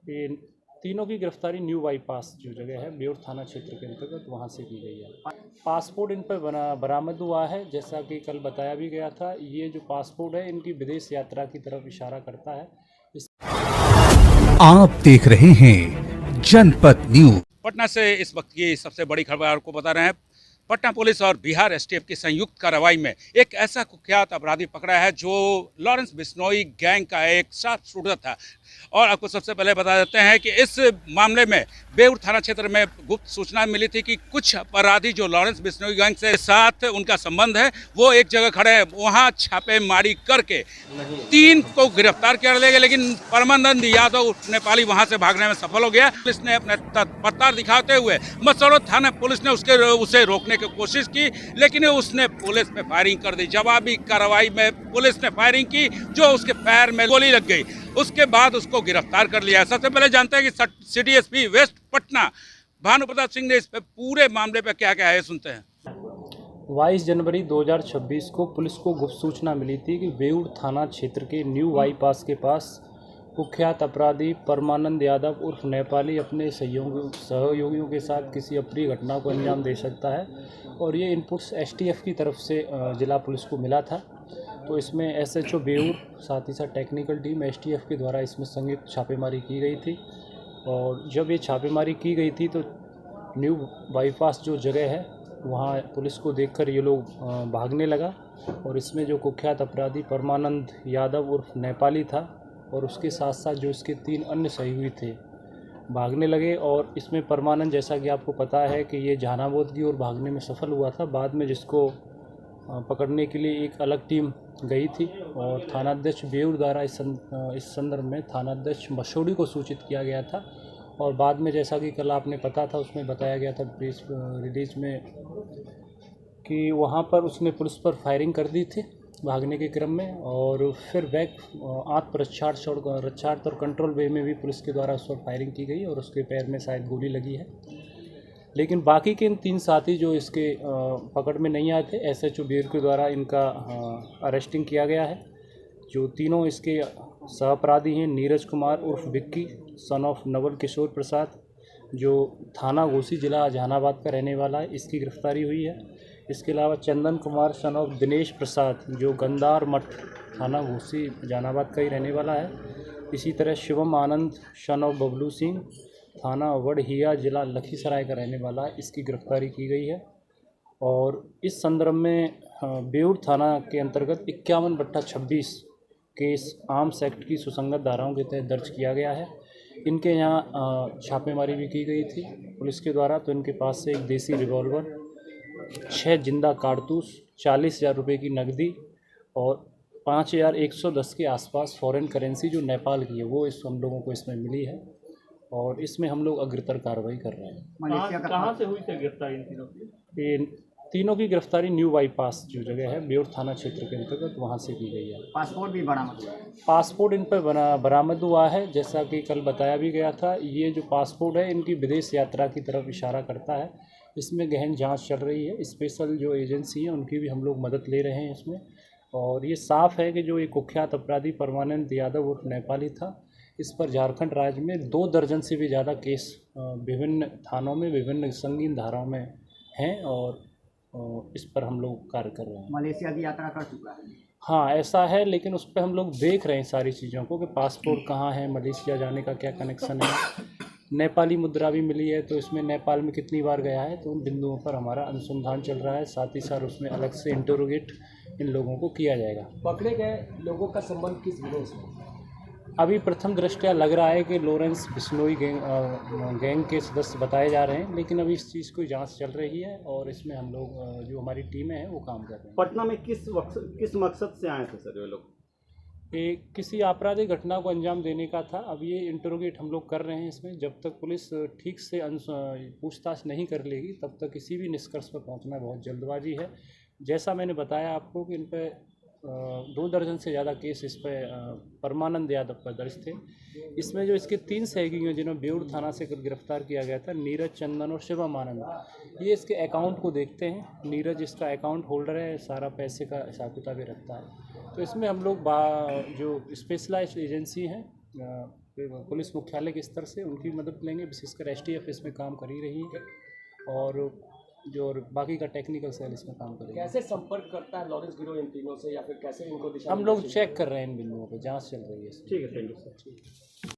ये तीनों की गिरफ्तारी न्यू बाईपास जो जगह है बेउर थाना क्षेत्र के अंतर्गत वहाँ से की गई है। पासपोर्ट इन पर बरामद हुआ है। जैसा कि कल बताया भी गया था, ये जो पासपोर्ट है इनकी विदेश यात्रा की तरफ इशारा करता है। आप देख रहे हैं जनपद न्यूज। पटना से इस वक्त की सबसे बड़ी खबर आपको बता रहे हैं। पटना पुलिस और बिहार एसटीएफ की संयुक्त कार्रवाई में एक ऐसा कुख्यात अपराधी पकड़ा है जो लॉरेंस बिश्नोई गैंग का एक शार्प शूटर था। और आपको सबसे पहले बता देते हैं कि इस मामले में बेउर थाना क्षेत्र में गुप्त सूचना मिली थी कि कुछ अपराधी जो लॉरेंस बिश्नोई गैंग से साथ उनका संबंध है वो एक जगह खड़े हैं। वहाँ छापेमारी करके 3 को गिरफ्तार कर लिया गया, लेकिन परमानंद यादव नेपाली वहाँ से भागने में सफल हो गया। पुलिस ने अपने तत्परता दिखाते हुए मसौढ़ थाना पुलिस ने उसे रोकने की कोशिश की, लेकिन उसने पुलिस पे फायरिंग कर दी। जवाबी कार्रवाई में पुलिस ने फायरिंग की जो उसके पैर में गोली लग गई। उसके बाद उसको गिरफ्तार कर लिया। सबसे पहले जानते हैं कि city SP west Patna Bhanu Pratap Singh ने इस पे पूरे मामले पे क्या क्या है, सुनते हैं। 22 जनवरी 2026 को पुलिस को गुप्त सूचना मिली थी कि बेउर थाना क्षेत्र के न्यू बाईपास के पास कुख्यात अपराधी परमानंद यादव उर्फ नेपाली अपने सहयोगियों के साथ किसी अप्रिय घटना को अंजाम दे सकता है। और ये इनपुट्स एसटीएफ की तरफ से जिला पुलिस को मिला था। तो इसमें एसएचओ बेउर साथ ही साथ टेक्निकल टीम एसटीएफ के द्वारा इसमें संयुक्त छापेमारी की गई थी। और जब ये छापेमारी की गई थी तो न्यू बाईपास जो जगह है वहाँ पुलिस को देखकर ये लोग भागने लगा। और इसमें जो कुख्यात अपराधी परमानंद यादव उर्फ नेपाली था और उसके साथ साथ जो इसके 3 अन्य सहयोगी थे भागने लगे। और इसमें परमानंद, जैसा कि आपको पता है कि ये जहानाबाद की ओर भागने में सफल हुआ था। बाद में जिसको पकड़ने के लिए एक अलग टीम गई थी और थानाध्यक्ष बेउर द्वारा इस संदर्भ में थानाध्यक्ष मसौढ़ी को सूचित किया गया था। और बाद में जैसा कि कल आपने पता था उसमें बताया गया था प्रेस रिलीज में कि वहाँ पर उसने पुलिस पर फायरिंग कर दी थी भागने के क्रम में। और फिर बैक रक्षार्थ और कंट्रोल वे में भी पुलिस के द्वारा उस पर फायरिंग की गई और उसके पैर में शायद गोली लगी है। लेकिन बाकी के इन 3 साथी जो इसके पकड़ में नहीं आए थे, एसएचओ बेउर के द्वारा इनका अरेस्टिंग किया गया है। जो तीनों इसके सहअपराधी हैं, नीरज कुमार उर्फ विक्की सन ऑफ नवल किशोर प्रसाद जो थाना घोसी जिला जहानाबाद का रहने वाला है, इसकी गिरफ्तारी हुई है। इसके अलावा चंदन कुमार सन ऑफ दिनेश प्रसाद जो गंदार मठ थाना घोसी जहानाबाद का ही रहने वाला है। इसी तरह शिवम आनंद सन ऑफ बबलू सिंह थाना वडहिया जिला लखीसराय का रहने वाला है, इसकी गिरफ्तारी की गई है। और इस संदर्भ में बेउर थाना के अंतर्गत 51/26 केस आर्म्स एक्ट की सुसंगत धाराओं के तहत दर्ज किया गया है। इनके यहाँ छापेमारी भी की गई थी पुलिस के द्वारा। तो इनके पास से एक देसी रिवॉल्वर, 6 जिंदा कारतूस, 40,000 रुपये की नकदी और 5,110 के आसपास फॉरेन करेंसी जो नेपाल की है वो हम लोगों को इसमें मिली है। और इसमें हम लोग अग्रतर कार्रवाई कर रहे हैं। कहाँ से हुई थी गिरफ्तारी इन तीनों की? ये तीनों की गिरफ्तारी न्यू बाईपास जो जगह है बेउर थाना क्षेत्र के अंतर्गत वहाँ से की गई है। पासपोर्ट भी बरामद हुआ है? पासपोर्ट इन पर बरामद हुआ है। जैसा कि कल बताया भी गया था, ये जो पासपोर्ट है इनकी विदेश यात्रा की तरफ इशारा करता है। इसमें गहन जांच चल रही है। स्पेशल जो एजेंसी है उनकी भी हम लोग मदद ले रहे हैं इसमें। और ये साफ है कि जो ये कुख्यात अपराधी परमानंद यादव उर्फ नेपाली था, इस पर झारखंड राज्य में 2 दर्जन से भी ज़्यादा केस विभिन्न थानों में विभिन्न संगीन धाराओं में हैं। और इस पर हम लोग कार्य कर रहे हैं। मलेशिया की यात्रा कर चुका है? हाँ, ऐसा है, लेकिन उस पर हम लोग देख रहे हैं सारी चीज़ों को कि पासपोर्ट कहाँ है, मलेशिया जाने का क्या कनेक्शन है। नेपाली मुद्रा भी मिली है तो इसमें नेपाल में कितनी बार गया है, तो उन बिंदुओं पर हमारा अनुसंधान चल रहा है। साथ ही साथ उसमें अलग से इंटरोगेट इन लोगों को किया जाएगा। पकड़े गए लोगों का संबंध किस गिरोह से? अभी प्रथम दृष्टया लग रहा है कि लॉरेंस बिश्नोई गैंग के सदस्य बताए जा रहे हैं, लेकिन अभी इस चीज़ की जांच चल रही है और इसमें हम लोग जो हमारी टीमें हैं वो काम कर रहे हैं। पटना में किस मकसद से आए थे सर ये लोग? किसी आपराधिक घटना को अंजाम देने का था। अब ये इंटरोगेट हम लोग कर रहे हैं इसमें। जब तक पुलिस ठीक से पूछताछ नहीं कर लेगी तब तक किसी भी निष्कर्ष पर पहुंचना बहुत जल्दबाजी है। जैसा मैंने बताया आपको कि इन पर 2 दर्जन से ज़्यादा केस इस पर परमानंद यादव पर दर्ज थे। इसमें जो इसके 3 सहयोगी हैं जिन्हें बेउर थाना से कल गिरफ्तार किया गया था, नीरज, चंदन और शिवम आनंद, ये इसके अकाउंट को देखते हैं। नीरज इसका अकाउंट होल्डर है, सारा पैसे का हिसाब किताब भी रखता है। तो इसमें हम लोग जो स्पेशलाइज्ड एजेंसी हैं पुलिस मुख्यालय के स्तर से उनकी मदद लेंगे। विशेषकर एसटीएफ इसमें काम कर ही रही है और जो और बाकी का टेक्निकल सेल इसमें काम करेगा। कैसे संपर्क करता है लॉरेंस गिरोह इन तीनों से, या फिर कैसे इनको दिशा हम लोग चेक कर रहे हैं इन बिंदुओं पर, जांच चल रही है। ठीक है, थैंक यू सर।